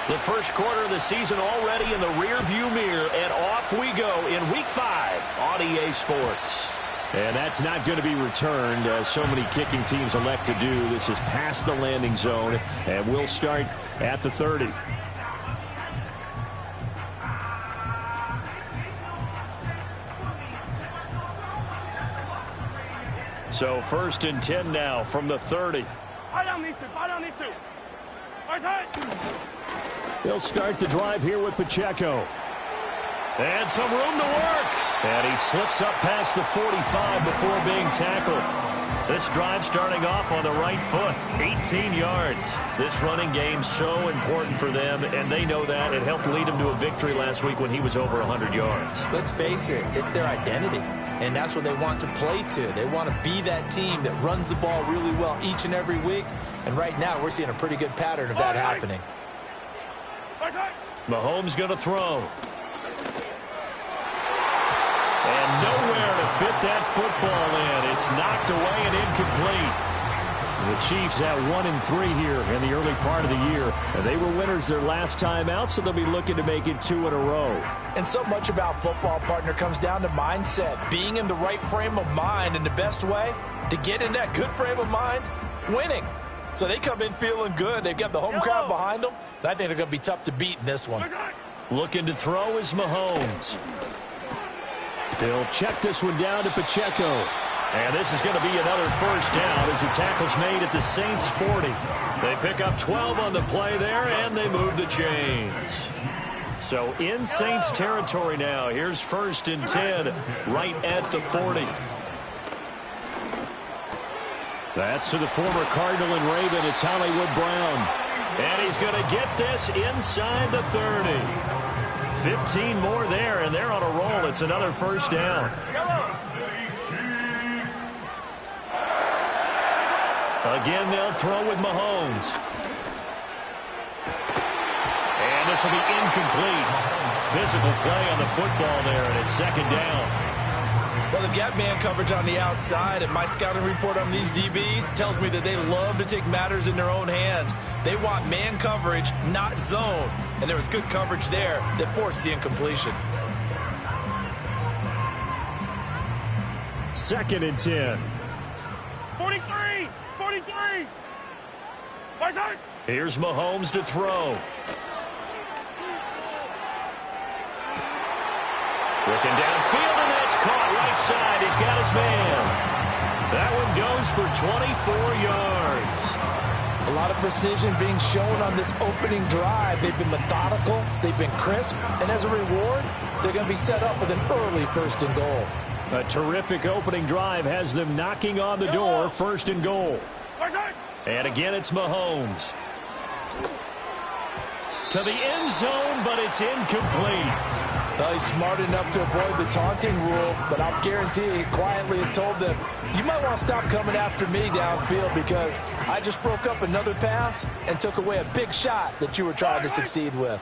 The first quarter of the season already in the rearview mirror, and off we go in Week 5 on EA Sports. And that's not going to be returned, as so many kicking teams elect to do. This is past the landing zone, and we'll start at the 30. So 1st and 10 now from the 30. Fire down these two. Fire down these two. He'll start the drive here with Pacheco. And some room to work. And he slips up past the 45 before being tackled. This drive starting off on the right foot. 18 yards. This running game so important for them, and they know that. It helped lead them to a victory last week when he was over 100 yards. Let's face it, it's their identity. And that's what they want to play to. They want to be that team that runs the ball really well each and every week. And right now, we're seeing a pretty good pattern of that happening. Mahomes going to throw. And nowhere to fit that football in. It's knocked away and incomplete. The Chiefs at 1-3 here in the early part of the year. And they were winners their last time out, so they'll be looking to make it 2 in a row. And so much about football, partner, comes down to mindset. Being in the right frame of mind, and the best way to get in that good frame of mind, winning. So they come in feeling good. They've got the home crowd behind them. And I think they're going to be tough to beat in this one. Looking to throw is Mahomes. He'll check this one down to Pacheco. And this is going to be another first down as the tackle's made at the Saints' 40. They pick up 12 on the play there, and they move the chains. So in Saints territory now. Here's 1st and 10 right at the 40. That's to the former Cardinal and Raven. It's Hollywood Brown. And he's going to get this inside the 30. 15 more there, and they're on a roll. It's another first down. Again, they'll throw with Mahomes. And this will be incomplete. Physical play on the football there, and it's 2nd down. Well, they've got man coverage on the outside, and my scouting report on these DBs tells me that they love to take matters in their own hands. They want man coverage, not zone. And there was good coverage there that forced the incompletion. 2nd and 10. 43! 43! Here's Mahomes to throw. Looking downfield, and that's caught right side. He's got his man. That one goes for 24 yards. A lot of precision being shown on this opening drive. They've been methodical. They've been crisp. And as a reward, they're going to be set up with an early 1st and goal. A terrific opening drive has them knocking on the door. 1st and goal. And again, it's Mahomes. To the end zone, but it's incomplete. Well, he's smart enough to avoid the taunting rule, but I'll guarantee he quietly has told them, you might want to stop coming after me downfield because I just broke up another pass and took away a big shot that you were trying to succeed with.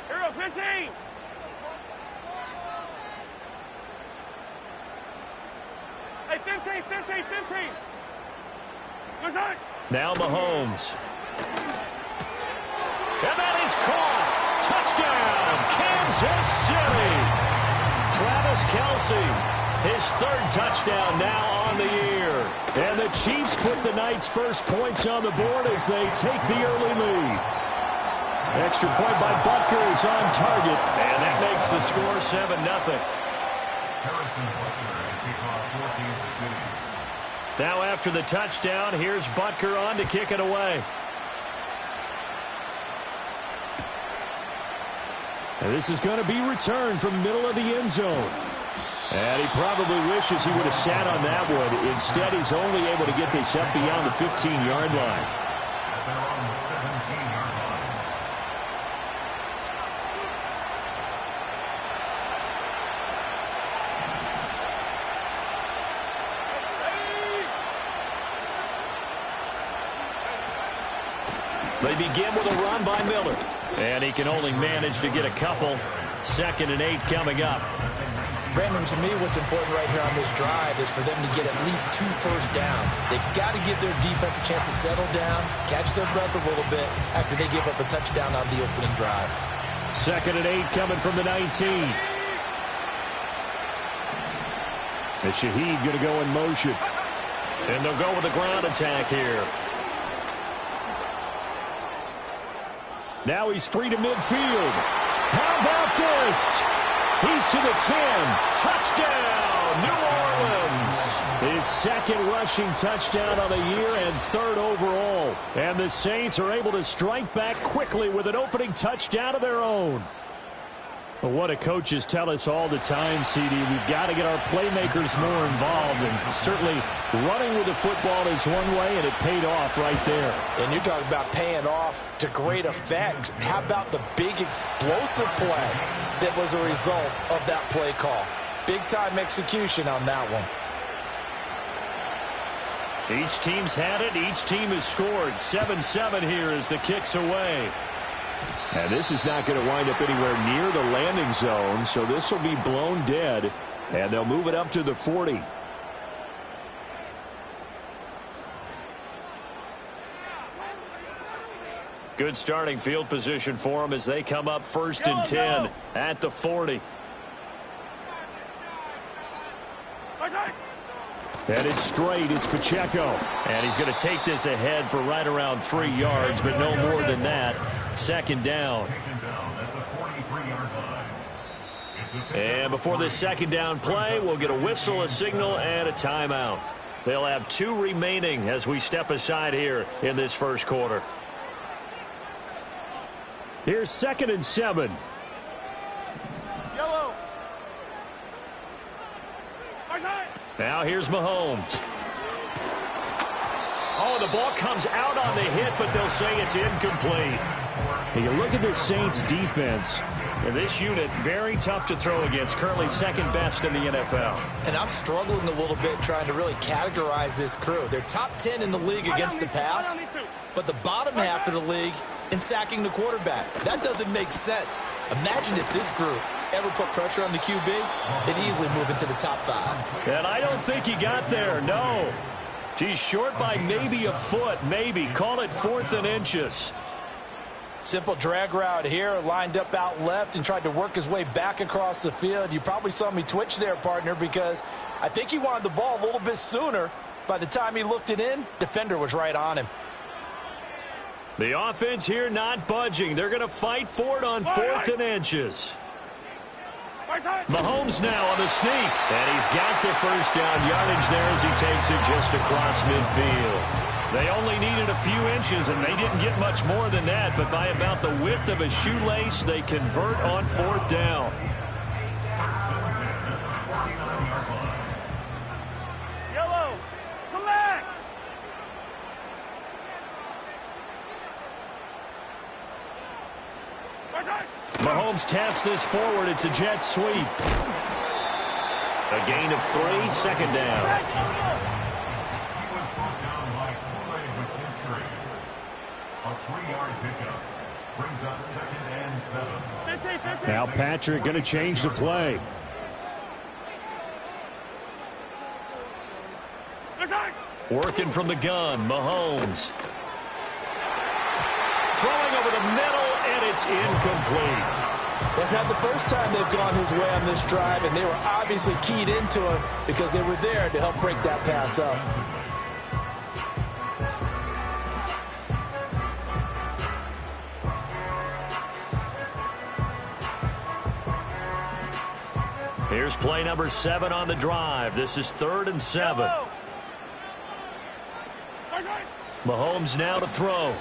Hero 15! Hey, 15, 15, 15! What's that? Now Mahomes. And that is caught. Touchdown, Kansas City. Travis Kelce, his 3rd touchdown now on the year. And the Chiefs put the night's first points on the board as they take the early lead. Extra point by Butker is on target. And that makes the score 7-0. Now after the touchdown, here's Butker on to kick it away. And this is going to be returned from the middle of the end zone. And he probably wishes he would have sat on that one. Instead, he's only able to get this up beyond the 15-yard line. They begin with a run by Miller. And he can only manage to get a couple. 2nd and 8 coming up. Brandon, to me, what's important right here on this drive is for them to get at least 2 first downs. They've got to give their defense a chance to settle down, catch their breath a little bit after they give up a touchdown on the opening drive. 2nd and 8 coming from the 19. And Shaheed going to go in motion. And they'll go with a ground attack here. Now he's free to midfield. How about this? He's to the 10. Touchdown, New Orleans. His 2nd rushing touchdown of the year and 3rd overall. And the Saints are able to strike back quickly with an opening touchdown of their own. But what do coaches tell us all the time, CD? We've got to get our playmakers more involved. And certainly running with the football is one way, and it paid off right there. And you're talking about paying off to great effect. How about the big explosive play that was a result of that play call? Big-time execution on that one. Each team's had it. Each team has scored. 7-7 here as the kick's away. And this is not going to wind up anywhere near the landing zone, so this will be blown dead, and they'll move it up to the 40. Good starting field position for them as they come up 1st and 10 at the 40. Headed straight, it's Pacheco. And he's going to take this ahead for right around 3 yards, but no more than that. 2nd down. And before this 2nd down play, we'll get a whistle, a signal, and a timeout. They'll have 2 remaining as we step aside here in this 1st quarter. Here's 2nd and 7. Yellow. Now here's Mahomes. Oh, the ball comes out on the hit, but they'll say it's incomplete. And you look at the Saints defense. And this unit, very tough to throw against, currently 2nd best in the NFL. And I'm struggling a little bit trying to really categorize this crew. They're top 10 in the league against the pass, but the bottom half of the league in sacking the quarterback. That doesn't make sense. Imagine if this group ever put pressure on the QB, they'd easily move into the top 5. And I don't think he got there, no. He's short by maybe a foot, maybe. Call it 4th and inches. Simple drag route here, lined up out left and tried to work his way back across the field. You probably saw me twitch there, partner, because I think he wanted the ball a little bit sooner. By the time he looked it in, defender was right on him. The offense here not budging. They're going to fight for it on 4th and inches. Mahomes now on the sneak. And he's got the 1st down yardage there as he takes it just across midfield. They only needed a few inches, and they didn't get much more than that. But by about the width of a shoelace, they convert on 4th down. Yellow. Come back. Mahomes taps this forward. It's a jet sweep. A gain of 3, 2nd down. Now Patrick going to change the play. Working from the gun, Mahomes. Throwing over the middle, and it's incomplete. That's not the first time they've gone his way on this drive, and they were obviously keyed into him because they were there to help break that pass up. Here's play number 7 on the drive. This is 3rd and 7. Mahomes now to throw.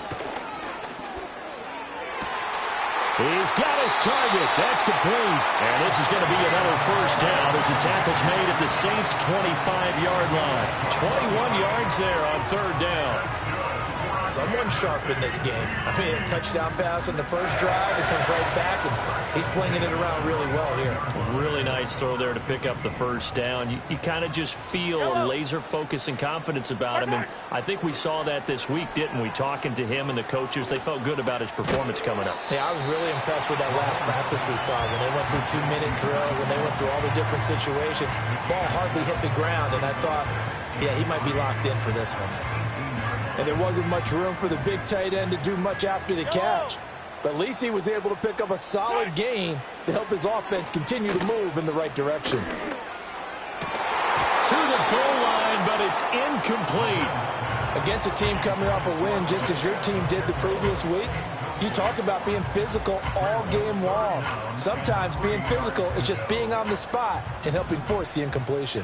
He's got his target. That's complete. And this is going to be another 1st down as the tackle's made at the Saints' 25-yard line. 21 yards there on 3rd down. Someone sharp in this game. I mean, a touchdown pass on the first drive. It comes right back, and he's flinging it around really well here. Really nice throw there to pick up the first down. You kind of just feel a laser focus and confidence about him, and I think we saw that this week, didn't we? Talking to him and the coaches, they felt good about his performance coming up. Yeah, I was really impressed with that last practice we saw when they went through 2-minute drill, when they went through all the different situations. Ball hardly hit the ground, and I thought, yeah, he might be locked in for this one. And there wasn't much room for the big tight end to do much after the catch. But at least he was able to pick up a solid gain to help his offense continue to move in the right direction. To the goal line, but it's incomplete. Against a team coming off a win just as your team did the previous week, you talk about being physical all game long. Sometimes being physical is just being on the spot and helping force the incompletion.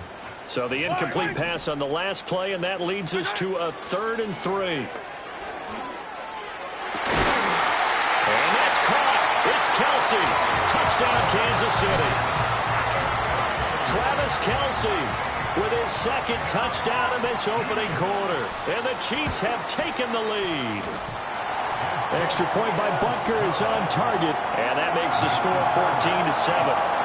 So the incomplete pass on the last play, and that leads us to a 3rd and 3. And that's caught. It's Kelsey. Touchdown, Kansas City. Travis Kelsey with his 2nd touchdown in this opening quarter. And the Chiefs have taken the lead. Extra point by Butker is on target. And that makes the score 14-7.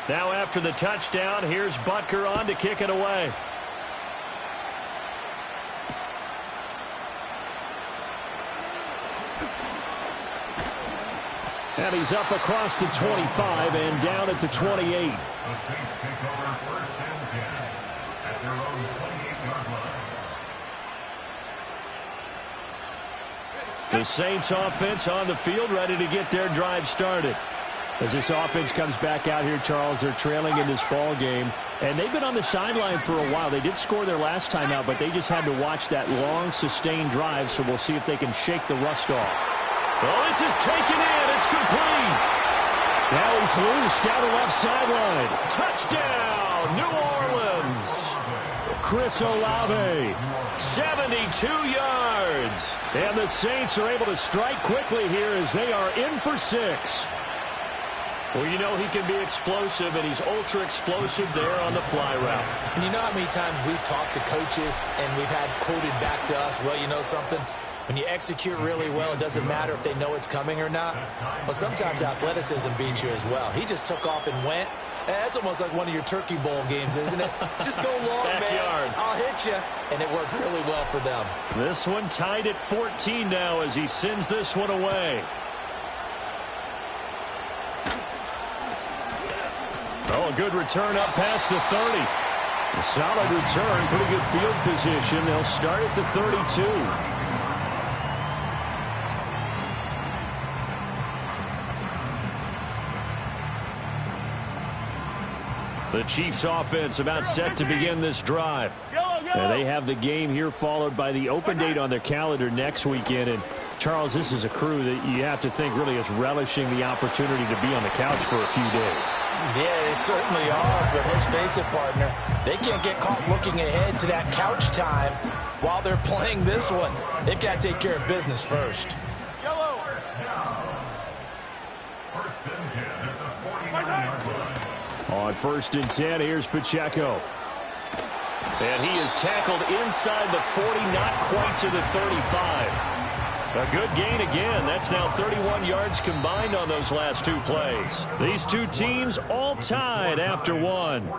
Now after the touchdown, here's Butker on to kick it away. And he's up across the 25 and down at the 28. The Saints offense on the field, ready to get their drive started. As this offense comes back out here, Charles, they're trailing in this ball game, and they've been on the sideline for a while. They did score their last time out, but they just had to watch that long, sustained drive, so we'll see if they can shake the rust off. Oh, this is taken in. It's complete. Now he's loose down the left sideline. Touchdown, New Orleans. Chris Olave. 72 yards. And the Saints are able to strike quickly here as they are in for 6. Well, you know he can be explosive, and he's ultra-explosive there on the fly route. And you know how many times we've talked to coaches and we've had quoted back to us, well, you know something? When you execute really well, it doesn't matter if they know it's coming or not. Well, sometimes athleticism beats you as well. He just took off and went. That's almost like one of your Turkey Bowl games, isn't it? Just go long, Backyard. man. I'll hit you. And it worked really well for them. This one tied at 14 now as he sends this one away. Oh, a good return up past the 30. A solid return, pretty good field position. They'll start at the 32. The Chiefs offense about set to begin this drive. And they have the game here followed by the open date on their calendar next weekend. And Charles, this is a crew that you have to think really is relishing the opportunity to be on the couch for a few days. Yeah, they certainly are, but let's face it, partner. They can't get caught looking ahead to that couch time while they're playing this one. They've got to take care of business first. On 1st and 10, here's Pacheco. And he is tackled inside the 40, not quite to the 35. A good gain again. That's now 31 yards combined on those last 2 plays. These two teams all tied after 1.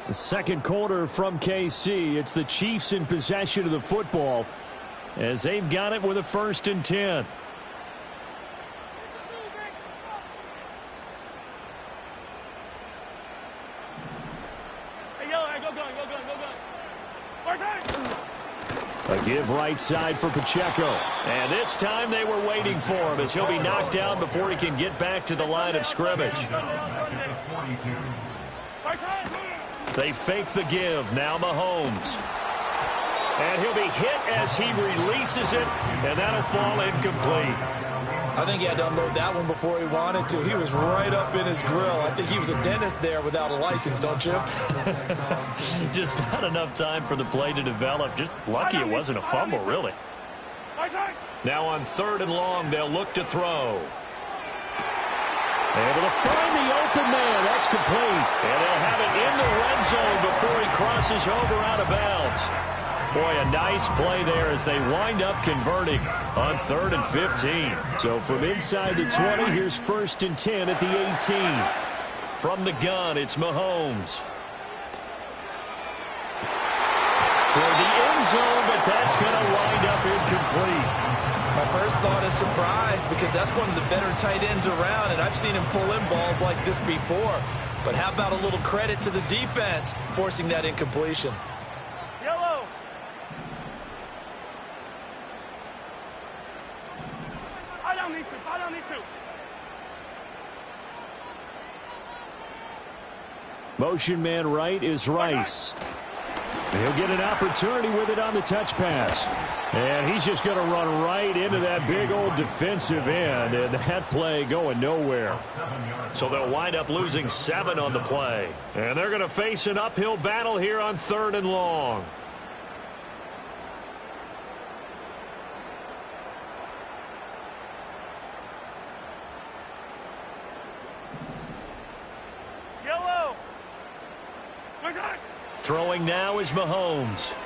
The second quarter from KC. It's the Chiefs in possession of the football as they've got it with a 1st and 10. A give right side for Pacheco. And this time they were waiting for him as he'll be knocked down before he can get back to the line of scrimmage. They fake the give. Now Mahomes. And he'll be hit as he releases it, and that'll fall incomplete. I think he had to unload that one before he wanted to. He was right up in his grill. I think he was a dentist there without a license, don't you? Just not enough time for the play to develop. Just lucky it wasn't a fumble, really. Now on 3rd and long, they'll look to throw. Able to find the open man. That's complete. And they'll have it in the red zone before he crosses over out of bounds. Boy, a nice play there as they wind up converting on 3rd and 15. So from inside the 20, here's 1st and 10 at the 18. From the gun, it's Mahomes. Toward the end zone, but that's going to wind up incomplete. My first thought is surprise because that's one of the better tight ends around, and I've seen him pull in balls like this before. But how about a little credit to the defense forcing that incompletion? Yellow. Fire down these two. Fire down these two. Motion man right is Rice. He'll get an opportunity with it on the touch pass. And he's just going to run right into that big old defensive end, and that play going nowhere. So they'll wind up losing 7 on the play. And they're going to face an uphill battle here on 3rd and long. Yellow. Throwing now is Mahomes.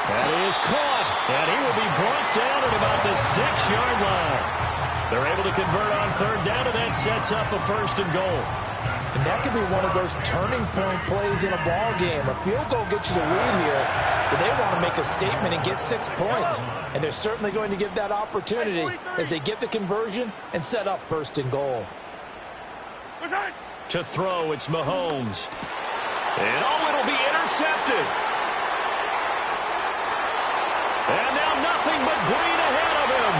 That is caught. And he will be brought down at about the 6-yard line. They're able to convert on 3rd down, and that sets up a 1st and goal. And that could be one of those turning point plays in a ball game. A field goal gets you the lead here, but they want to make a statement and get 6 points. And they're certainly going to give that opportunity as they get the conversion and set up 1st and goal. To throw, it's Mahomes. And it'll be intercepted. And now nothing but green ahead of him.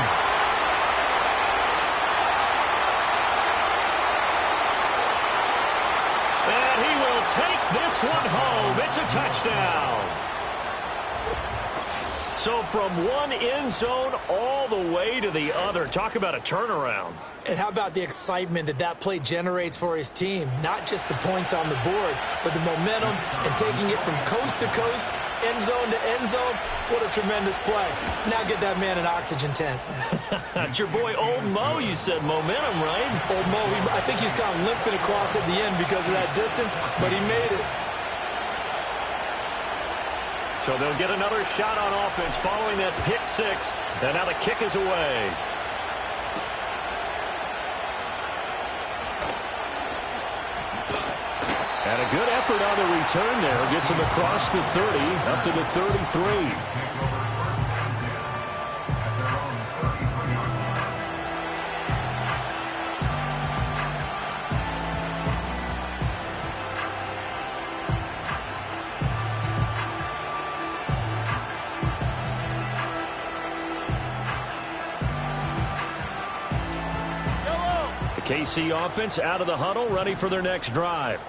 And he will take this one home. It's a touchdown. So from one end zone all the way to the other. Talk about a turnaround. And how about the excitement that play generates for his team? Not just the points on the board, but the momentum and taking it from coast to coast, end zone to end zone. What a tremendous play. Now get that man an oxygen tent. It's your boy Old Mo, you said momentum, right? Old Mo, I think he's kind of limping across at the end because of that distance, but he made it. So they'll get another shot on offense following that pick 6, and now the kick is away. And a good effort on the return there. Gets him across the 30, up to the 33. The KC offense out of the huddle, ready for their next drive.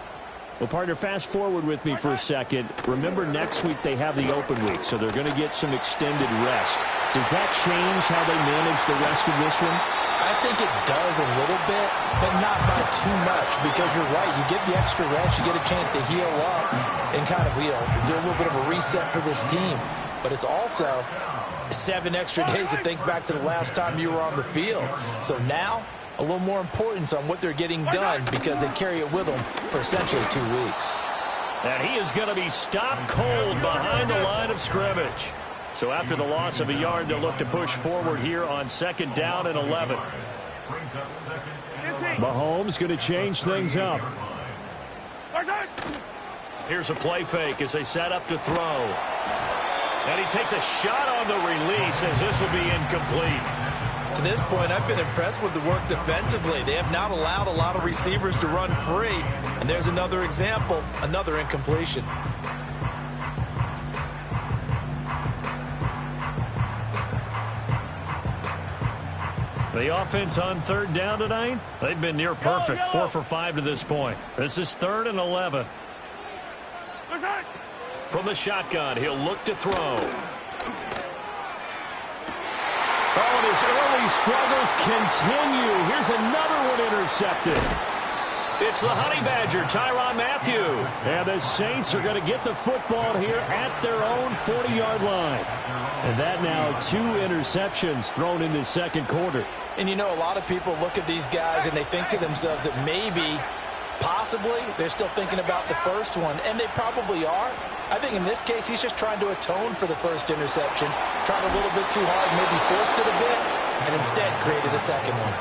Well, partner, fast forward with me for a second. Remember, next week they have the open week, so they're going to get some extended rest. Does that change how they manage the rest of this one? I think it does a little bit, but not by too much, because you're right. You get the extra rest, you get a chance to heal up and kind of, do a little bit of a reset for this team. But it's also 7 extra days to think back to the last time you were on the field. So now, a little more importance on what they're getting done because they carry it with them for essentially 2 weeks. And he is going to be stopped cold behind the line of scrimmage. So after the loss of a yard, they'll look to push forward here on 2nd down and 11. Mahomes going to change things up. Here's a play fake as they set up to throw. And he takes a shot on the release as this will be incomplete. To this point, I've been impressed with the work defensively. They have not allowed a lot of receivers to run free. And there's another example, another incompletion. The offense on 3rd down tonight, they've been near perfect, 4 for 5 to this point. This is 3rd and 11. From the shotgun, he'll look to throw. Oh, and his early struggles continue. Here's another one intercepted. It's the Honey Badger, Tyrann Mathieu. And the Saints are going to get the football here at their own 40-yard line. And that now 2 interceptions thrown in the second quarter. And you know, a lot of people look at these guys and they think to themselves that maybe, possibly, they're still thinking about the first one. And they probably are. I think in this case, he's just trying to atone for the first interception. Tried a little bit too hard, maybe forced it a bit, and instead created a second one.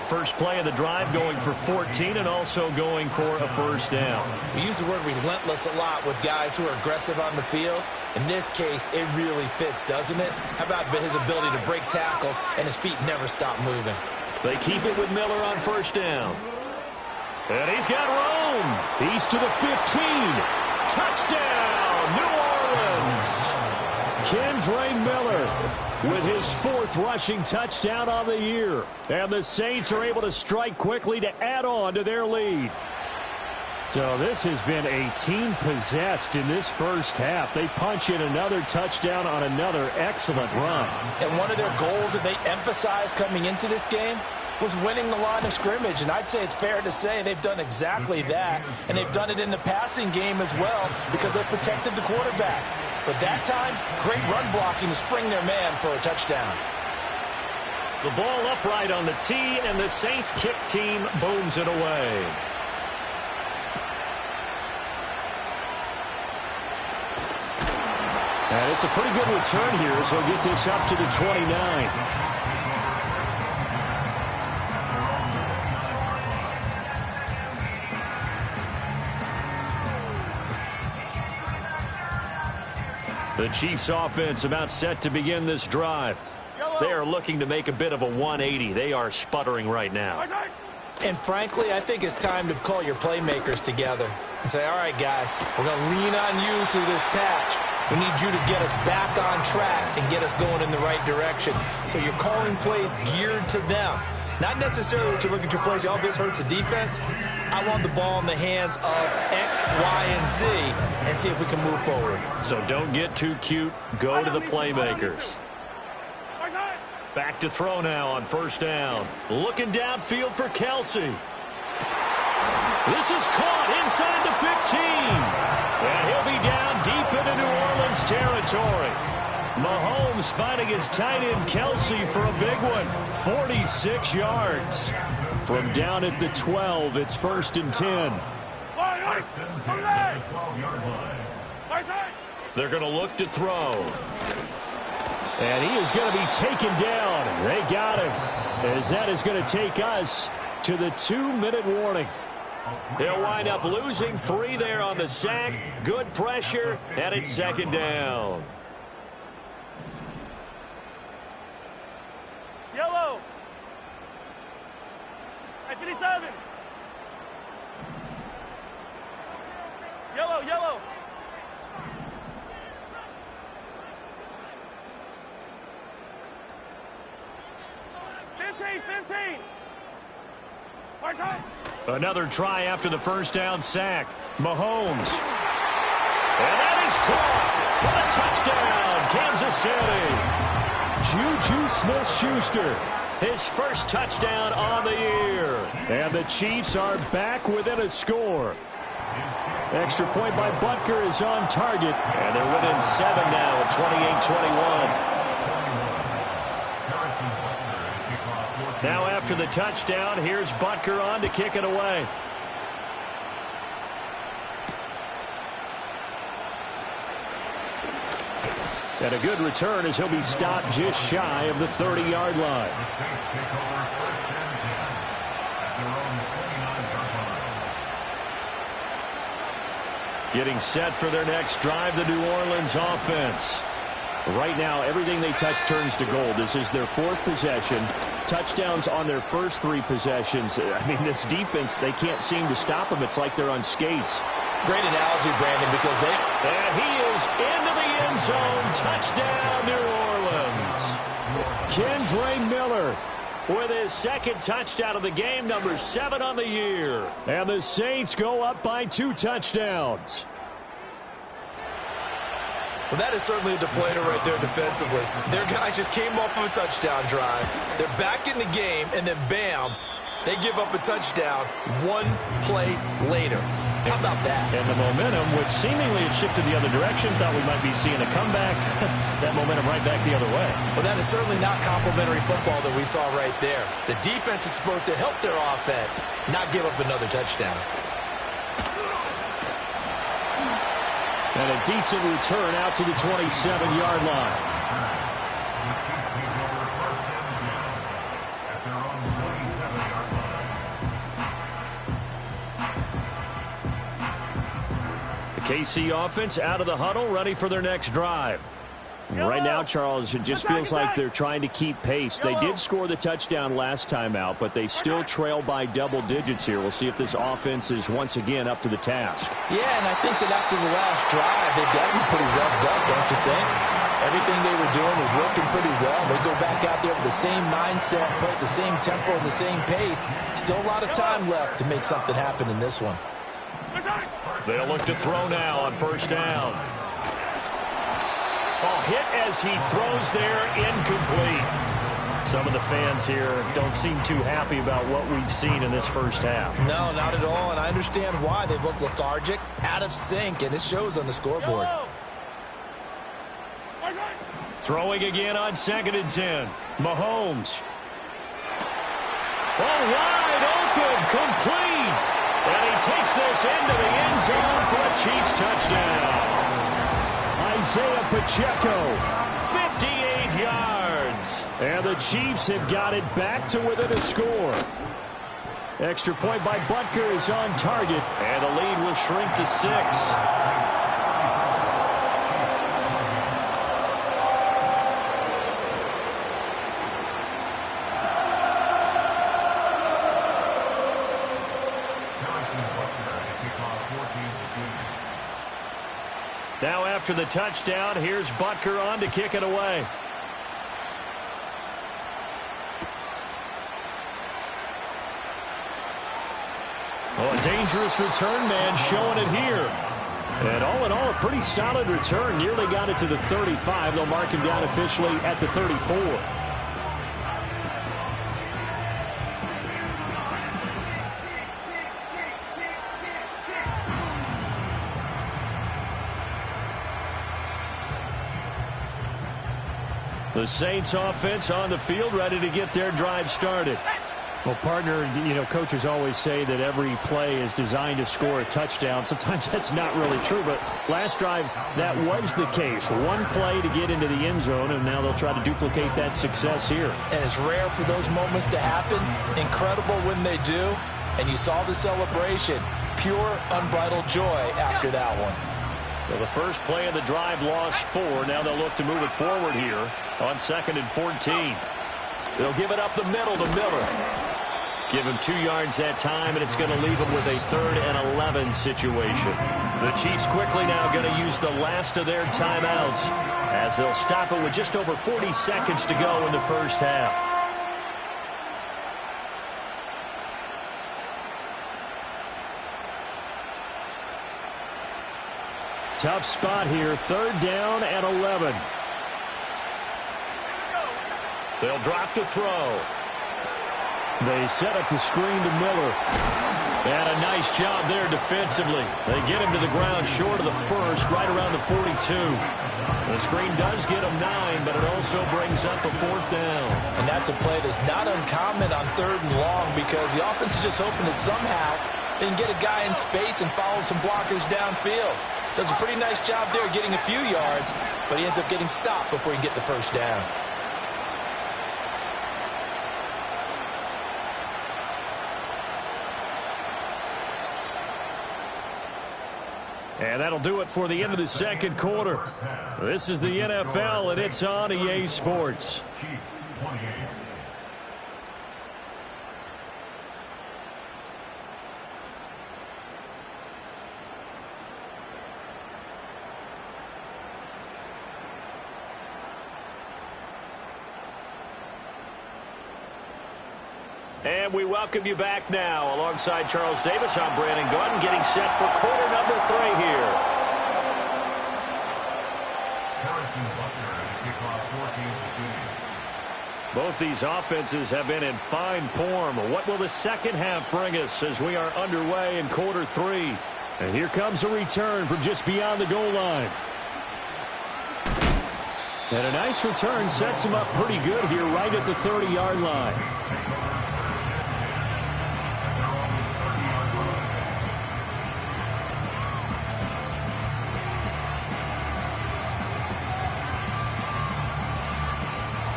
First play of the drive going for 14 and also going for a first down. We use the word relentless a lot with guys who are aggressive on the field. In this case, it really fits, doesn't it? How about his ability to break tackles and his feet never stop moving? They keep it with Miller on first down. And he's got room. He's to the 15. Touchdown, New Orleans. Kendre Miller with his 4th rushing touchdown on the year. And the Saints are able to strike quickly to add on to their lead. So this has been a team possessed in this first half. They punch in another touchdown on another excellent run. And one of their goals that they emphasized coming into this game was winning the line of scrimmage. And I'd say it's fair to say they've done exactly that. And they've done it in the passing game as well because they've protected the quarterback. But that time, great run blocking to spring their man for a touchdown. The ball upright on the tee, and the Saints kick team booms it away. And it's a pretty good return here as he'll get this up to the 29. The Chiefs offense about set to begin this drive. They are looking to make a bit of a 180. They are sputtering right now. And frankly, I think it's time to call your playmakers together and say, all right, guys, we're going to lean on you through this patch. We need you to get us back on track and get us going in the right direction. So you're calling plays geared to them. Not necessarily what you look at your plays, oh, this hurts the defense. I want the ball in the hands of X, Y, and Z and see if we can move forward. So don't get too cute. Go to the playmakers. Back to throw now on first down. Looking downfield for Kelsey. This is caught inside the 15. And he'll be down deep into New Orleans territory. Mahomes finding his tight end Kelsey for a big one. 46 yards. From down at the 12, it's 1st and 10. They're going to look to throw. And he is going to be taken down. They got him. As that is going to take us to the 2-minute warning. He'll wind up losing 3 there on the sack. Good pressure, and it's 2nd down. Yellow. 57. Yellow, yellow. Another try after the first down sack. Mahomes. And that is caught for a touchdown, Kansas City. Juju Smith-Schuster. His first touchdown on the year. And the Chiefs are back within a score. Extra point by Butker is on target. And they're within 7 now at 28-21. Now after the touchdown, here's Butker on to kick it away. And a good return as he'll be stopped just shy of the 30-yard line. Getting set for their next drive, the New Orleans offense. Right now, everything they touch turns to gold. This is their 4th possession. Touchdowns on their first 3 possessions. I mean, this defense, they can't seem to stop them. It's like they're on skates. Great analogy, Brandon, because they... And he is into the end zone. Touchdown, New Orleans. Kendre Miller with his 2nd touchdown of the game, number 7 on the year. And the Saints go up by 2 touchdowns. Well, that is certainly a deflator right there defensively. Their guys just came off of a touchdown drive. They're back in the game, and then bam, They give up a touchdown one play later. How about that? And the momentum, which seemingly had shifted the other direction, thought we might be seeing a comeback. That momentum right back the other way. Well, that is certainly not complimentary football that we saw right there. The defense is supposed to help their offense, not give up another touchdown. And a decent return out to the 27-yard line. KC offense out of the huddle, ready for their next drive. Right now, Charles, it just feels like they're trying to keep pace. They did score the touchdown last time out, but they still trail by double digits here. We'll see if this offense is once again up to the task. Yeah, and I think that after the last drive, they've got to be pretty revved up, don't you think? Everything they were doing was working pretty well. They go back out there with the same mindset, play at the same tempo and the same pace. Still a lot of time left to make something happen in this one. They'll look to throw now on first down. Oh, hit as he throws there, incomplete. Some of the fans here don't seem too happy about what we've seen in this first half. No, not at all, and I understand why. They've looked lethargic, out of sync, and it shows on the scoreboard. Throwing again on 2nd and 10. Mahomes. Oh, wide open, complete. And he takes this into the end zone for a Chiefs touchdown. Isaiah Pacheco, 58 yards. and the Chiefs have got it back to within a score. Extra point by Butker is on target, and the lead will shrink to 6. Now after the touchdown, here's Butker on to kick it away. Oh, a dangerous return man showing it here. And all in all, a pretty solid return. Nearly got it to the 35. They'll mark him down officially at the 34. The Saints offense on the field, ready to get their drive started. Well, partner, you know, coaches always say that every play is designed to score a touchdown. Sometimes that's not really true, but last drive, that was the case. One play to get into the end zone, and now they'll try to duplicate that success here. And it's rare for those moments to happen. Incredible when they do. And you saw the celebration. Pure, unbridled joy after that one. Well, the first play of the drive lost 4. Now they'll look to move it forward here on 2nd and 14. They'll give it up the middle to Miller. Give him 2 yards that time, and it's going to leave him with a 3rd and 11 situation. The Chiefs quickly now going to use the last of their timeouts as they'll stop it with just over 40 seconds to go in the first half. Tough spot here, 3rd down and 11. They'll drop the throw. They set up the screen to Miller. And a nice job there defensively. They get him to the ground short of the 1st, right around the 42. The screen does get him 9, but it also brings up a 4th down. And that's a play that's not uncommon on 3rd and long because the offense is just hoping that somehow they can get a guy in space and follow some blockers downfield. Does a pretty nice job there getting a few yards, but he ends up getting stopped before he can get the 1st down. And that'll do it for the end of the 2nd quarter. This is the NFL, and it's on EA Sports. And we welcome you back now. Alongside Charles Davis, I'm Brandon Gunn, getting set for quarter number 3 here. Both these offenses have been in fine form. What will the second half bring us as we are underway in quarter 3? And here comes a return from just beyond the goal line. And a nice return sets him up pretty good here right at the 30-yard line.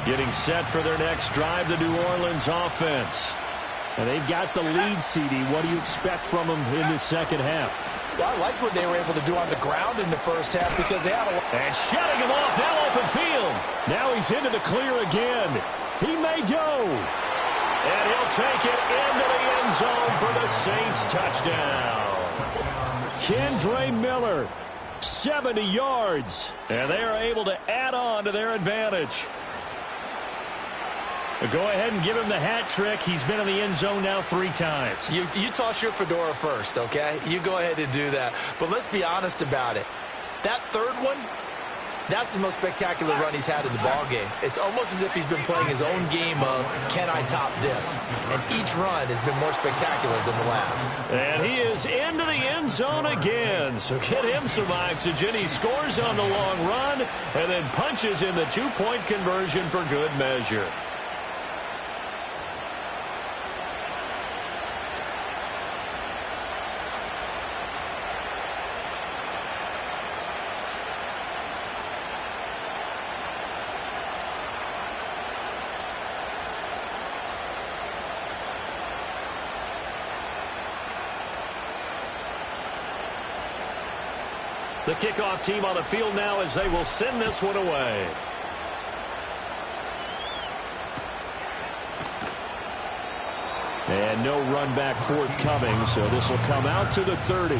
Getting set for their next drive, the New Orleans offense. And they've got the lead, CD. What do you expect from them in the second half? Well, I like what they were able to do on the ground in the first half because they had a lot. And shutting him off, now open field. Now he's into the clear again. He may go. And he'll take it into the end zone for the Saints touchdown. Kendre Miller, 70 yards. And they are able to add on to their advantage. Go ahead and give him the hat trick. He's been in the end zone now 3 times. You toss your fedora first, okay? You go ahead and do that. But let's be honest about it. That third one, that's the most spectacular run he's had in the ball game. It's almost as if he's been playing his own game of, can I top this? And each run has been more spectacular than the last. And he is into the end zone again. So get him some oxygen. He scores on the long run and then punches in the 2-point conversion for good measure. The kickoff team on the field now as they will send this one away. And no run back forthcoming, so this will come out to the 30.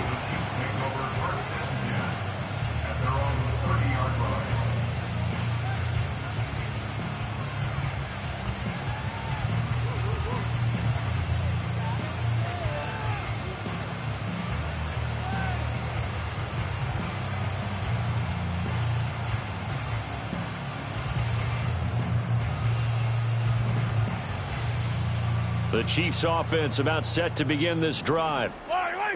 The Chiefs offense about set to begin this drive.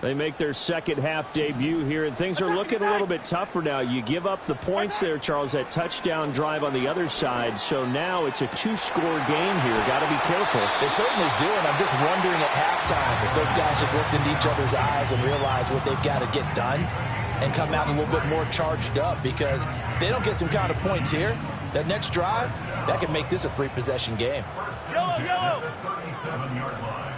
They make their second half debut here, and things are looking a little bit tougher now. You give up the points there, Charles, that touchdown drive on the other side. So now it's a 2-score game here. Got to be careful. They certainly do, and I'm just wondering at halftime if those guys just looked into each other's eyes and realized what they've got to get done and come out a little bit more charged up, because if they don't get some kind of points here, that next drive, that could make this a 3-possession game. Yellow, yellow. 37-yard line.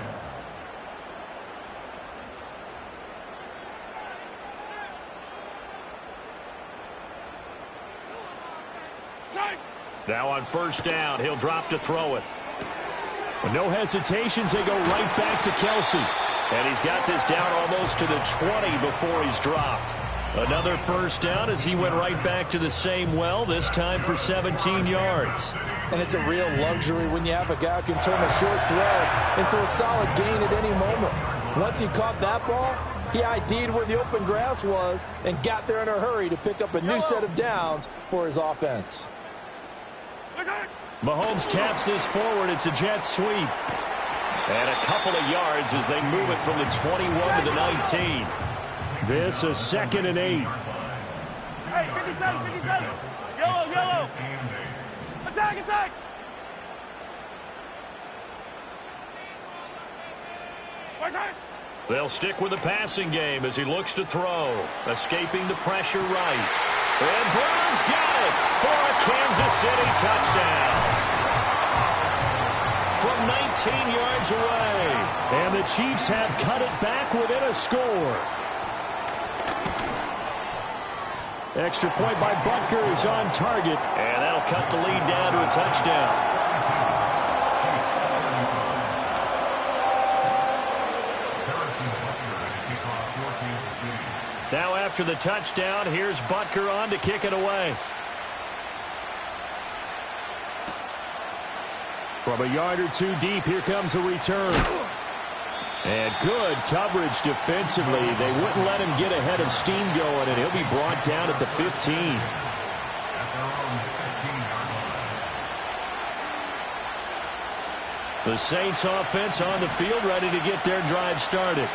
Now on first down, he'll drop to throw it. With no hesitations, they go right back to Kelsey. And he's got this down almost to the 20 before he's dropped. Another first down as he went right back to the same well, this time for 17 yards. And it's a real luxury when you have a guy who can turn a short throw into a solid gain at any moment. Once he caught that ball, he ID'd where the open grass was and got there in a hurry to pick up a new set of downs for his offense. Mahomes taps this forward. It's a jet sweep. And a couple of yards as they move it from the 21 to the 19. This is 2nd and 8. Hey, 57, 57. Yellow, yellow. Attack, attack. They'll stick with the passing game as he looks to throw. Escaping the pressure right. And Brown's got it for a Kansas City touchdown. From 19 yards away. And the Chiefs have cut it back within a score. Extra point by Butker is on target. And that'll cut the lead down to a touchdown. Now after the touchdown, here's Butker on to kick it away. From a yard or two deep, here comes a return. And good coverage defensively. They wouldn't let him get ahead of steam going, and he'll be brought down at the 15. The Saints offense on the field, ready to get their drive started.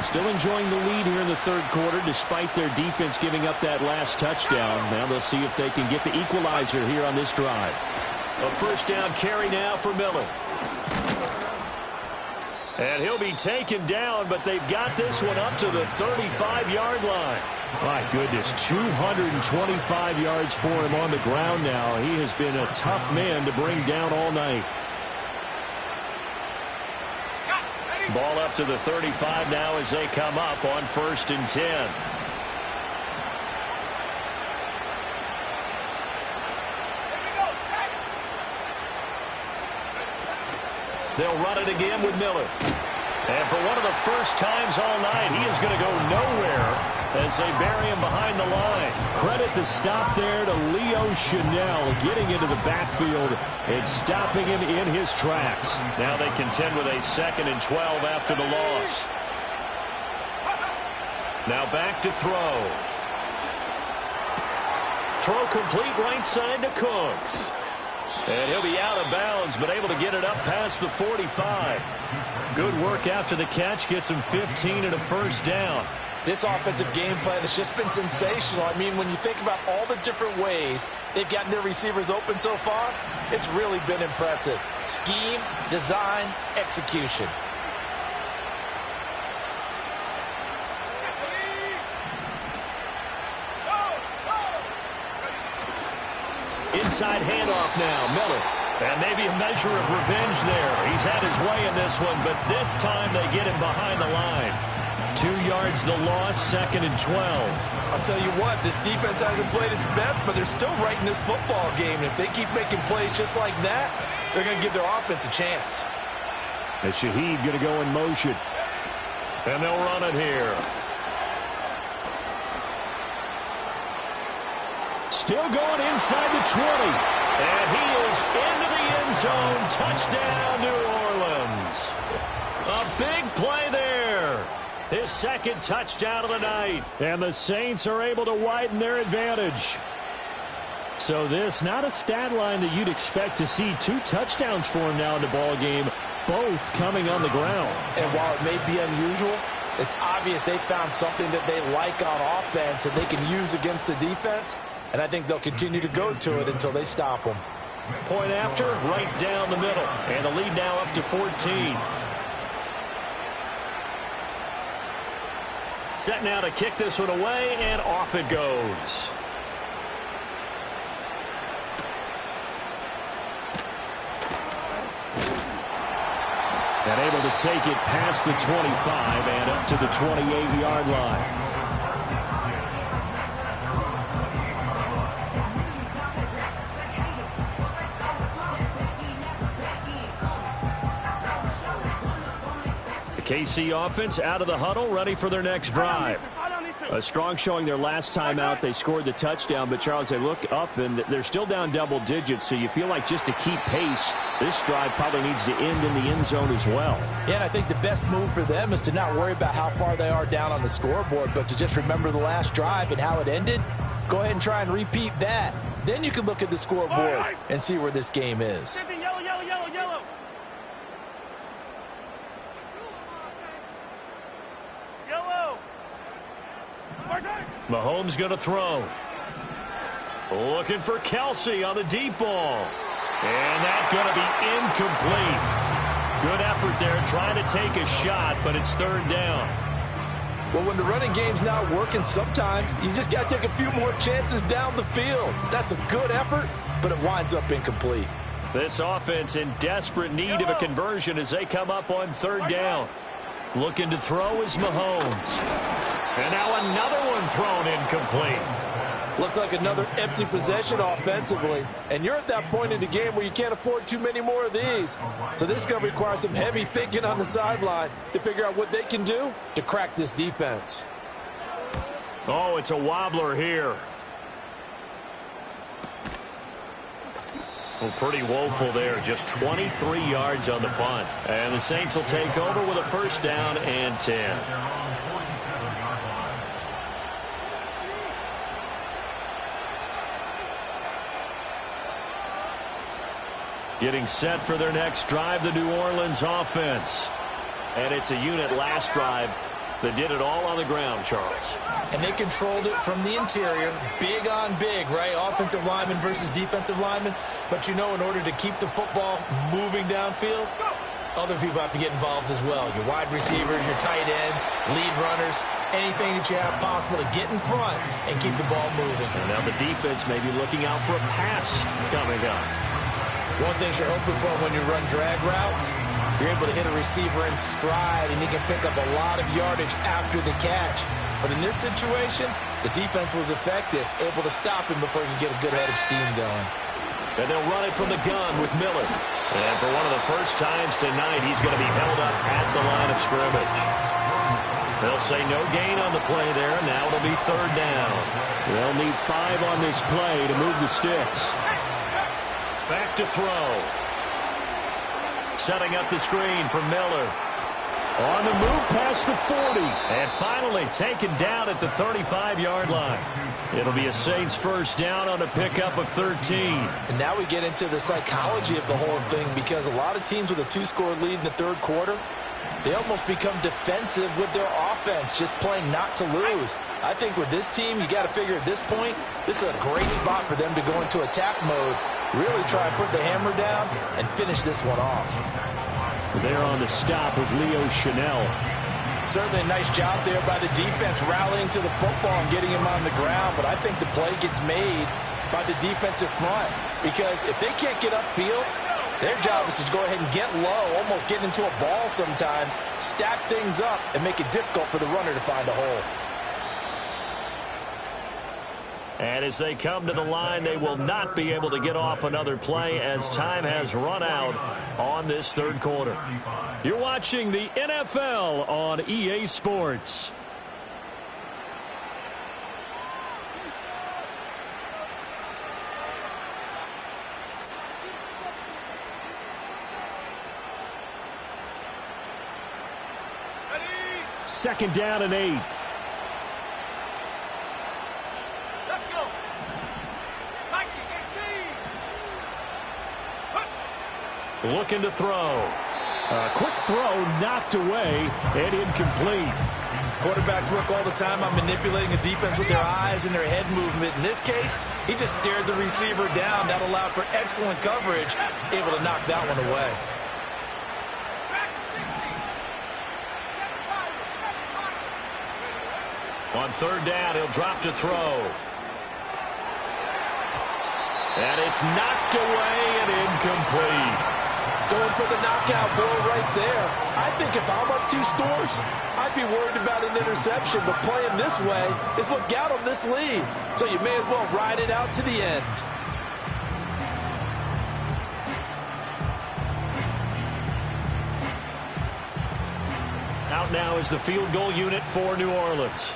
Still enjoying the lead here in the third quarter, despite their defense giving up that last touchdown. Now they'll see if they can get the equalizer here on this drive. A first down carry now for Miller. And he'll be taken down, but they've got this one up to the 35-yard line. My goodness, 225 yards for him on the ground now. He has been a tough man to bring down all night. Ball up to the 35 now as they come up on 1st and 10. They'll run it again with Miller. And for one of the first times all night, he is going to go nowhere as they bury him behind the line. Credit the stop there to Leo Chanel getting into the backfield and stopping him in his tracks. Now they contend with a 2nd and 12 after the loss. Now back to throw. Throw complete right side to Cooks. And he'll be out of bounds, but able to get it up past the 45. Good work after the catch. Gets him 15 and a first down. This offensive game plan has just been sensational. I mean, when you think about all the different ways they've gotten their receivers open so far, it's really been impressive. Scheme, design, execution. Inside handoff now, Miller. And maybe a measure of revenge there. He's had his way in this one, but this time they get him behind the line. 2 yards the loss, 2nd and 12. I'll tell you what, this defense hasn't played its best, but they're still right in this football game. And if they keep making plays just like that, they're going to give their offense a chance. And Shaheed going to go in motion. And they'll run it here. Still going inside the 20. And he is into the end zone. Touchdown, New Orleans. A big play there. His 2nd touchdown of the night. And the Saints are able to widen their advantage. So this, not a stat line that you'd expect to see. 2 touchdowns for him now in the ball game, both coming on the ground. And while it may be unusual, it's obvious they found something that they like on offense that they can use against the defense. And I think they'll continue to go to it until they stop them. Point after, right down the middle. And the lead now up to 14. Set now to kick this one away, and off it goes. And able to take it past the 25 and up to the 28-yard line. KC offense out of the huddle, ready for their next drive. A strong showing their last time out. They scored the touchdown, but Charles, they look up and they're still down double digits, so you feel like just to keep pace, this drive probably needs to end in the end zone as well. Yeah, and I think the best move for them is to not worry about how far they are down on the scoreboard, but to just remember the last drive and how it ended. Go ahead and try and repeat that. Then you can look at the scoreboard and see where this game is. Yellow, yellow, yellow, yellow. Yellow. Mahomes going to throw. Looking for Kelsey on the deep ball. And that's going to be incomplete. Good effort there trying to take a shot, but it's 3rd down. Well, when the running game's not working, sometimes you just got to take a few more chances down the field. That's a good effort, but it winds up incomplete. This offense in desperate need of a conversion as they come up on 3rd down. Looking to throw is Mahomes. And now another one thrown incomplete. Looks like another empty possession offensively. And you're at that point in the game where you can't afford too many more of these. So this is going to require some heavy thinking on the sideline to figure out what they can do to crack this defense. Oh, it's a wobbler here. Well, pretty woeful there. Just 23 yards on the punt. And the Saints will take over with a 1st down and 10. Getting set for their next drive, the New Orleans offense. And it's a unit last drive that did it all on the ground, Charles. And they controlled it from the interior, big on big, right? Offensive lineman versus defensive lineman. But you know, in order to keep the football moving downfield, other people have to get involved as well. Your wide receivers, your tight ends, lead runners, anything that you have possible to get in front and keep the ball moving. And now the defense may be looking out for a pass coming up. One thing you're hoping for when you run drag routes, you're able to hit a receiver in stride, and he can pick up a lot of yardage after the catch. But in this situation, the defense was effective, able to stop him before he could get a good head of steam going. And they'll run it from the gun with Miller. And for one of the first times tonight, he's going to be held up at the line of scrimmage. They'll say no gain on the play there. Now it'll be third down. They'll need 5 on this play to move the sticks. Back to throw. Setting up the screen for Miller. On the move past the 40. And finally taken down at the 35-yard line. It'll be a Saints first down on a pickup of 13. And now we get into the psychology of the whole thing, because a lot of teams with a 2-score lead in the third quarter, they almost become defensive with their offense, just playing not to lose. I think with this team, you got to figure at this point, this is a great spot for them to go into attack mode, really try and put the hammer down and finish this one off. There on the stop was Leo Chanel. Certainly a nice job there by the defense rallying to the football and getting him on the ground, but I think the play gets made by the defensive front, because if they can't get upfield, their job is to go ahead and get low, almost get into a ball sometimes, stack things up, and make it difficult for the runner to find a hole. And as they come to the line, they will not be able to get off another play as time has run out on this third quarter. You're watching the NFL on EA Sports. Second down and 8. Looking to throw. A quick throw knocked away and incomplete. Quarterbacks work all the time on manipulating a defense with their eyes and their head movement. In this case, he just stared the receiver down. That allowed for excellent coverage, able to knock that one away. On third down, he'll drop to throw. And it's knocked away and incomplete. Going for the knockout blow right there. I think if I'm up 2 scores, I'd be worried about an interception, but playing this way is what got him this lead. So you may as well ride it out to the end. Out now is the field goal unit for New Orleans.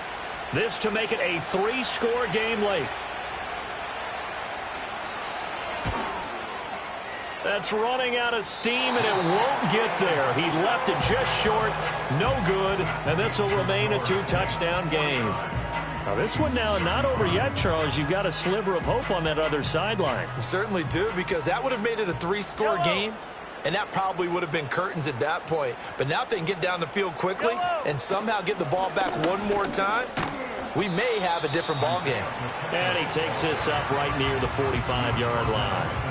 This to make it a 3-score game late. That's running out of steam, and it won't get there. He left it just short, no good, and this will remain a 2-touchdown game. Now this one now not over yet, Charles. You've got a sliver of hope on that other sideline. You certainly do, because that would have made it a 3-score game, and that probably would have been curtains at that point. But now if they can get down the field quickly and somehow get the ball back one more time, we may have a different ball game. And he takes this up right near the 45-yard line.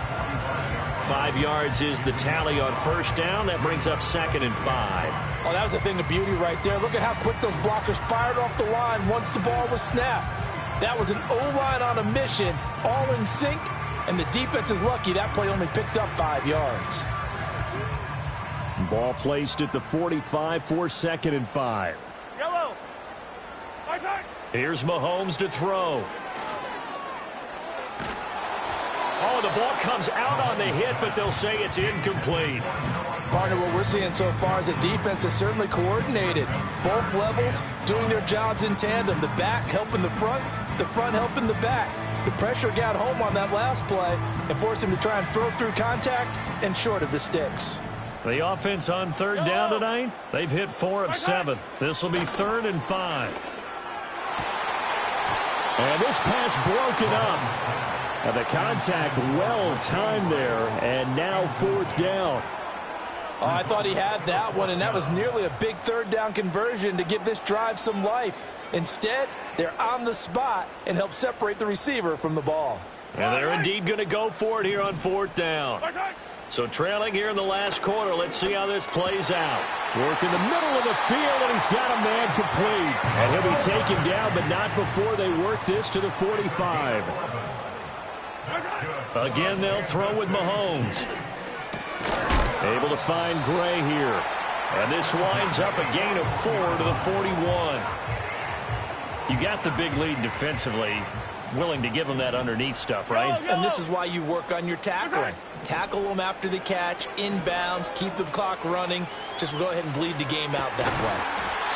5 yards is the tally on first down. That brings up 2nd and 5. Oh, that was a thing of beauty right there. Look at how quick those blockers fired off the line once the ball was snapped. That was an O-line on a mission, all in sync, and the defense is lucky that play only picked up 5 yards. Ball placed at the 45 for 2nd and 5. Yellow. My side. Here's Mahomes to throw. Oh, the ball comes out on the hit, but they'll say it's incomplete. Partner, what we're seeing so far is the defense is certainly coordinated. Both levels doing their jobs in tandem. The back helping the front helping the back. The pressure got home on that last play and forced him to try and throw through contact and short of the sticks. The offense on third down tonight, they've hit 4 of 7. This will be 3rd and 5. And this pass broken up. And the contact well timed there, and now 4th down. Oh, I thought he had that one, and that was nearly a big 3rd down conversion to give this drive some life. Instead, they're on the spot and help separate the receiver from the ball. And they're indeed going to go for it here on 4th down. So trailing here in the last quarter. Let's see how this plays out. Work in the middle of the field, and he's got a man complete. And he'll be taken down, but not before they work this to the 45. Again, they'll throw with Mahomes. Able to find Gray here. And this winds up a gain of 4 to the 41. You got the big lead defensively. Willing to give them that underneath stuff, right? And this is why you work on your tackling. Tackle them after the catch, inbounds, keep the clock running. Just go ahead and bleed the game out that way.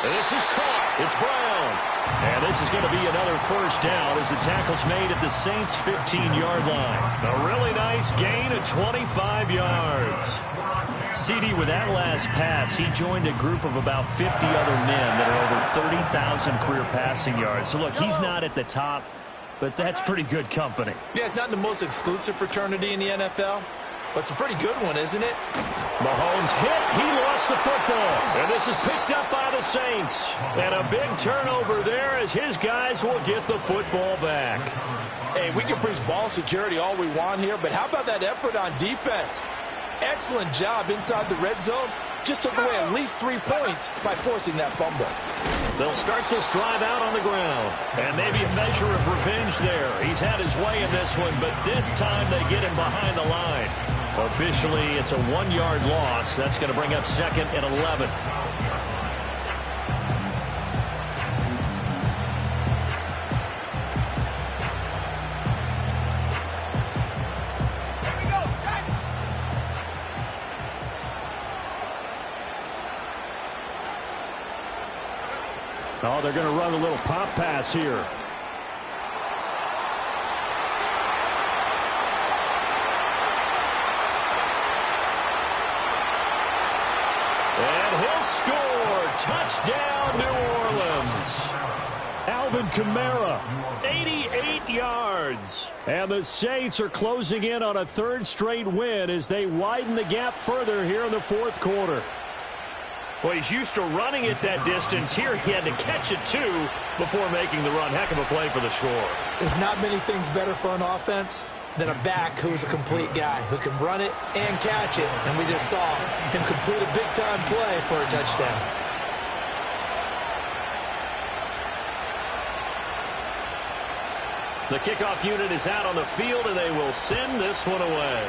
And this is caught. It's Brown. And this is going to be another 1st down as the tackle's made at the Saints' 15-yard line. A really nice gain of 25 yards. CD, with that last pass, he joined a group of about 50 other men that are over 30,000 career passing yards. So, look, he's not at the top, but that's pretty good company. Yeah, it's not the most exclusive fraternity in the NFL, but it's a pretty good one, isn't it? Mahomes hit. He lost the football. And this is picked up by the Saints. And a big turnover there as his guys will get the football back. Hey, we can preach ball security all we want here, but how about that effort on defense? Excellent job inside the red zone. Just took away at least 3 points by forcing that fumble. They'll start this drive out on the ground. And maybe a measure of revenge there. He's had his way in this one, but this time they get him behind the line. Officially, it's a 1-yard loss. That's going to bring up 2nd and 11. Oh, they're going to run a little pop pass here. And he'll score. Touchdown, New Orleans. Alvin Kamara, 88 yards. And the Saints are closing in on a 3rd straight win as they widen the gap further here in the 4th quarter. Well, he's used to running it that distance. Here he had to catch it, too, before making the run. Heck of a play for the score. There's not many things better for an offense than a back who's a complete guy, who can run it and catch it. And we just saw him complete a big-time play for a touchdown. The kickoff unit is out on the field, and they will send this one away.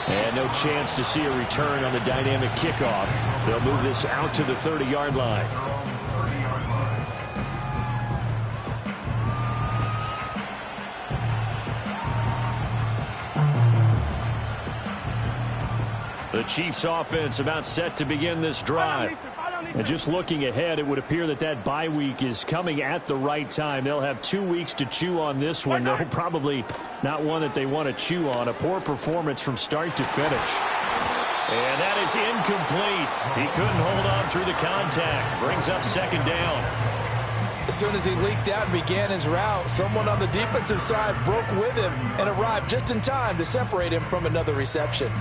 And no chance to see a return on the dynamic kickoff. They'll move this out to the 30-yard line. The Chiefs offense about set to begin this drive. And just looking ahead, it would appear that that bye week is coming at the right time. They'll have 2 weeks to chew on this one, though probably not one that they want to chew on. A poor performance from start to finish. And that is incomplete. He couldn't hold on through the contact. Brings up 2nd down. As soon as he leaked out and began his route, someone on the defensive side broke with him and arrived just in time to separate him from another reception.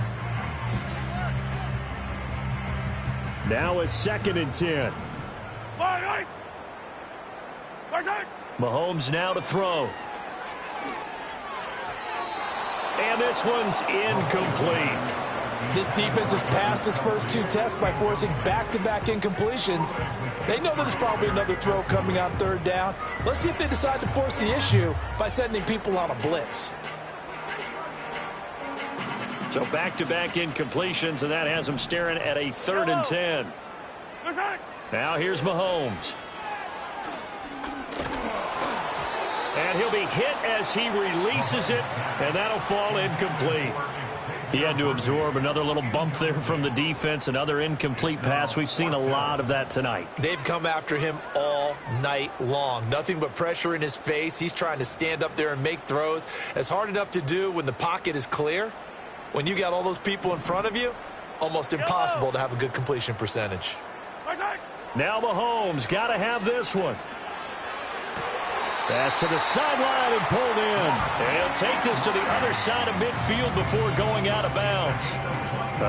Now a 2nd and 10. Mahomes now to throw. And this one's incomplete. This defense has passed its first 2 tests by forcing back-to-back incompletions. They know there's probably another throw coming on 3rd down. Let's see if they decide to force the issue by sending people on a blitz. So back-to-back incompletions, and that has them staring at a 3rd and 10. Now here's Mahomes. And he'll be hit as he releases it, and that'll fall incomplete. He had to absorb another little bump there from the defense, another incomplete pass. We've seen a lot of that tonight. They've come after him all night long. Nothing but pressure in his face. He's trying to stand up there and make throws. It's hard enough to do when the pocket is clear. When you got all those people in front of you, almost impossible to have a good completion percentage. Now Mahomes got to have this one. Pass to the sideline and pulled in. He'll take this to the other side of midfield before going out of bounds.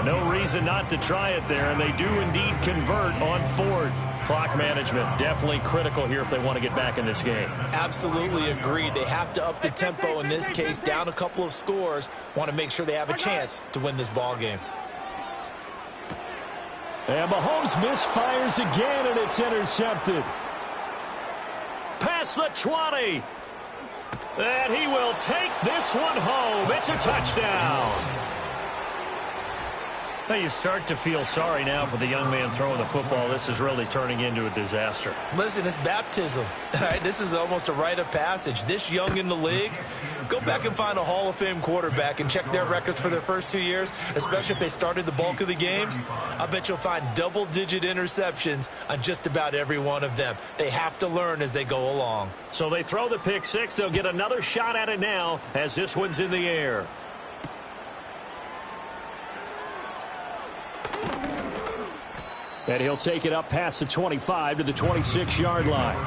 No reason not to try it there, and they do indeed convert on fourth. Clock management definitely critical here if they want to get back in this game. Absolutely agreed. They have to up the tempo in this case, down a couple of scores. Want to make sure they have a chance to win this ball game. And Mahomes misfires again, and it's intercepted. Past the 20. And he will take this one home. It's a touchdown. Now you start to feel sorry now for the young man throwing the football. This is really turning into a disaster. Listen, it's baptism. All right, this is almost a rite of passage. This young in the league, go back and find a Hall of Fame quarterback and check their records for their first 2 years, especially if they started the bulk of the games. I bet you'll find double-digit interceptions on just about every one of them. They have to learn as they go along. So they throw the pick six. They'll get another shot at it now as this one's in the air. And he'll take it up past the 25 to the 26-yard line.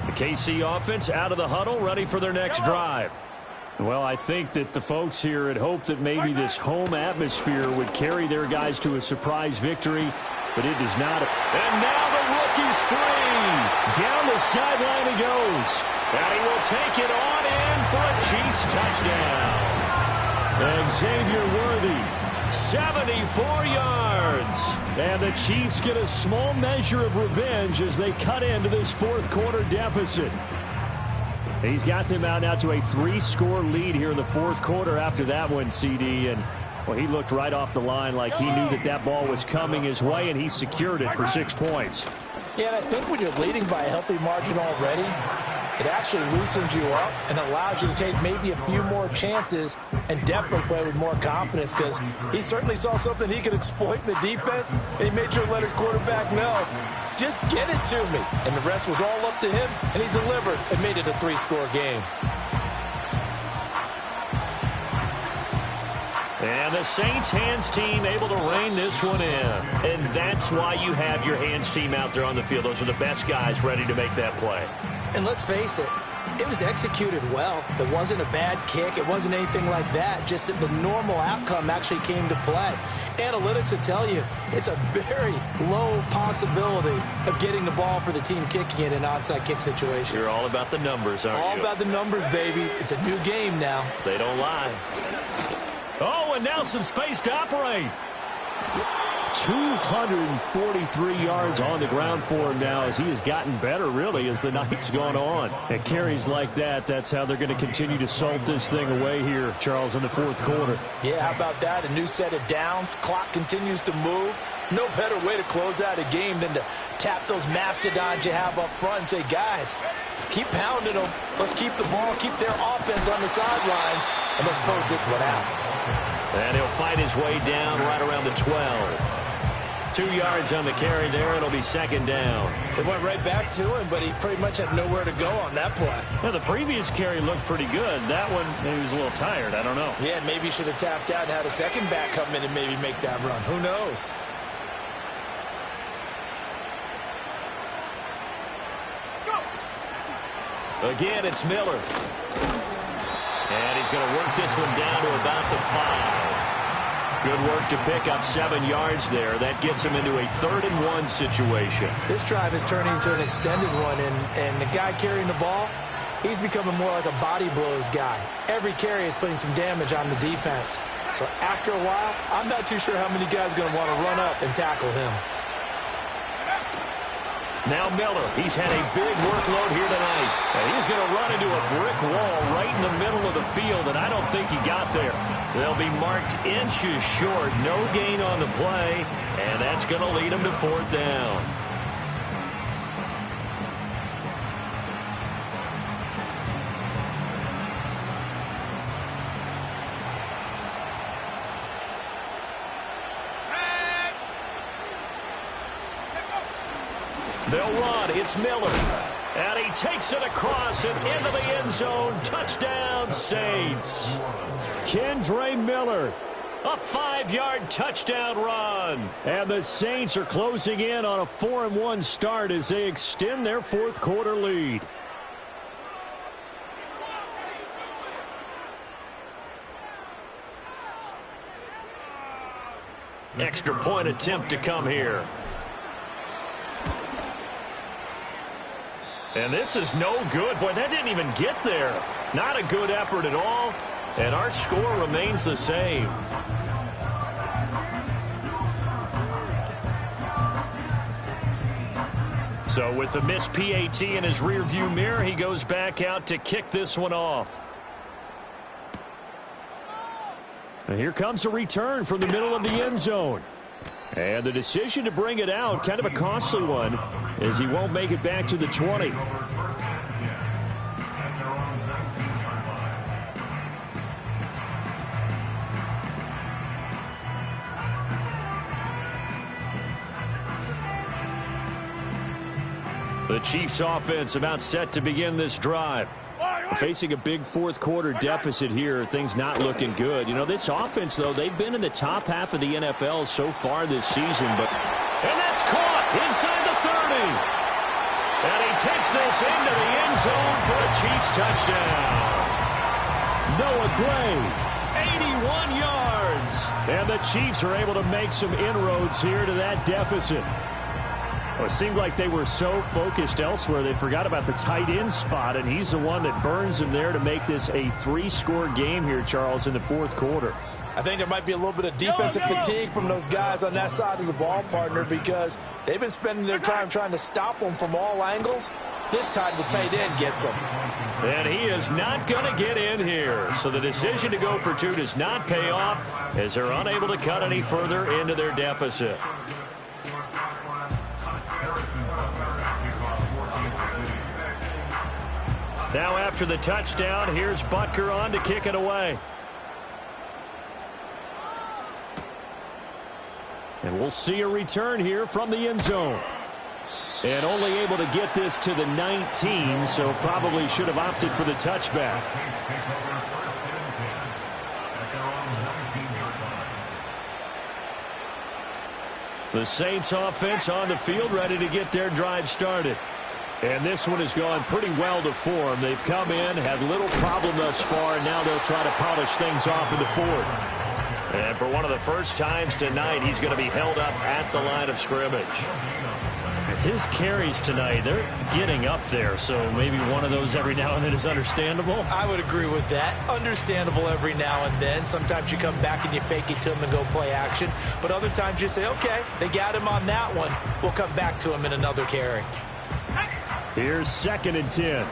The KC offense out of the huddle, ready for their next drive. Well, I think that the folks here had hoped that maybe this home atmosphere would carry their guys to a surprise victory, but it does not. And now the rookie's free. Down the sideline he goes. And he will take it on in for a Chiefs touchdown. And Xavier Worthy, 74 yards. And the Chiefs get a small measure of revenge as they cut into this fourth quarter deficit. He's got them out now to a 3-score lead here in the fourth quarter after that one, CD. And, well, he looked right off the line like he knew that that ball was coming his way, and he secured it for 6 points. Yeah, and I think when you're leading by a healthy margin already, it actually loosens you up and allows you to take maybe a few more chances and definitely play with more confidence, because he certainly saw something he could exploit in the defense, and he made sure to let his quarterback know, just get it to me. And the rest was all up to him, and he delivered and made it a 3-score game. And the Saints hands team able to rein this one in. And that's why you have your hands team out there on the field. Those are the best guys ready to make that play. And let's face it, it was executed well. It wasn't a bad kick. It wasn't anything like that. Just that the normal outcome actually came to play. Analytics will tell you it's a very low possibility of getting the ball for the team kicking it in an onside kick situation. You're all about the numbers, aren't you? All about the numbers, baby. It's a new game now. They don't lie. Oh, and now some space to operate. 243 yards on the ground for him now as he has gotten better, really, as the night's gone on. At carries like that, that's how they're going to continue to salt this thing away here, Charles, in the fourth quarter. Yeah, how about that? A new set of downs. Clock continues to move. No better way to close out a game than to tap those mastodons you have up front and say, guys, keep pounding them. Let's keep the ball, keep their offense on the sidelines, and let's close this one out. And he'll fight his way down right around the 12. 2 yards on the carry there. It'll be second down. It went right back to him, but he pretty much had nowhere to go on that play. Well, the previous carry looked pretty good. That one, maybe he was a little tired. I don't know. Yeah, maybe he should have tapped out and had a second back come in and maybe make that run. Who knows? Again, it's Miller. And he's going to work this one down to about the 5. Good work to pick up 7 yards there. That gets him into a 3rd-and-1 situation. This drive is turning into an extended one, and the guy carrying the ball, he's becoming more like a body blows guy. Every carry is putting some damage on the defense. So after a while, I'm not too sure how many guys are going to want to run up and tackle him. Now Miller, he's had a big workload here tonight. And he's going to run into a brick wall right in the middle of the field, and I don't think he got there. They'll be marked inches short. No gain on the play, and that's going to lead him to 4th down. They'll run. It's Miller. And he takes it across and into the end zone. Touchdown, Saints. Kendre Miller A 5-yard touchdown run. And the Saints are closing in on a 4-1 start as they extend their fourth quarter lead. Extra point attempt to come here. And this is no good. Boy, that didn't even get there. Not a good effort at all. And our score remains the same. So with the missed PAT in his rearview mirror, he goes back out to kick this one off. And here comes a return from the middle of the end zone. And the decision to bring it out, kind of a costly one, as he won't make it back to the 20. The Chiefs offense about set to begin this drive. Facing a big fourth quarter deficit here, things not looking good. You know, this offense, though, they've been in the top half of the NFL so far this season. And that's caught inside the 30. And he takes this into the end zone for a Chiefs touchdown. Noah Gray, 81 yards. and the Chiefs are able to make some inroads here to that deficit. Well, it seemed like they were so focused elsewhere they forgot about the tight end spot, and he's the one that burns them there to make this a 3-score game here, Charles, in the fourth quarter. I think there might be a little bit of defensive fatigue from those guys on that side of the ball, partner, because they've been spending their time trying to stop them from all angles. This time the tight end gets them. And he is not going to get in here. So the decision to go for two does not pay off as they're unable to cut any further into their deficit. Now after the touchdown, here's Butker on to kick it away. And we'll see a return here from the end zone. And only able to get this to the 19, so probably should have opted for the touchback. The Saints offense on the field, ready to get their drive started. And this one has gone pretty well to form. They've come in, had little problem thus far, and now they'll try to polish things off in the fourth. And for one of the first times tonight, he's going to be held up at the line of scrimmage. His carries tonight, they're getting up there, so maybe one of those every now and then is understandable. I would agree with that. Understandable every now and then. Sometimes you come back and you fake it to him and go play action. But other times you say, okay, they got him on that one. We'll come back to him in another carry. Here's 2nd and 10.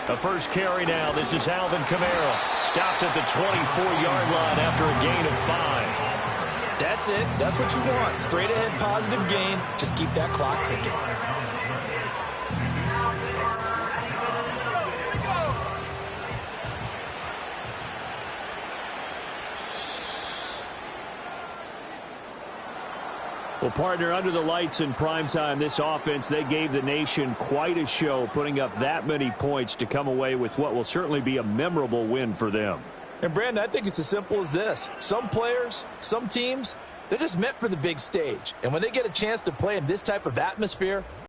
The first carry now. This is Alvin Kamara. Stopped at the 24-yard line after a gain of 5. That's it. That's what you want. Straight ahead positive gain. Just keep that clock ticking. Well, partner, under the lights in primetime, this offense, they gave the nation quite a show, putting up that many points to come away with what will certainly be a memorable win for them. And, Brandon, I think it's as simple as this. Some players, some teams, they're just meant for the big stage. And when they get a chance to play in this type of atmosphere,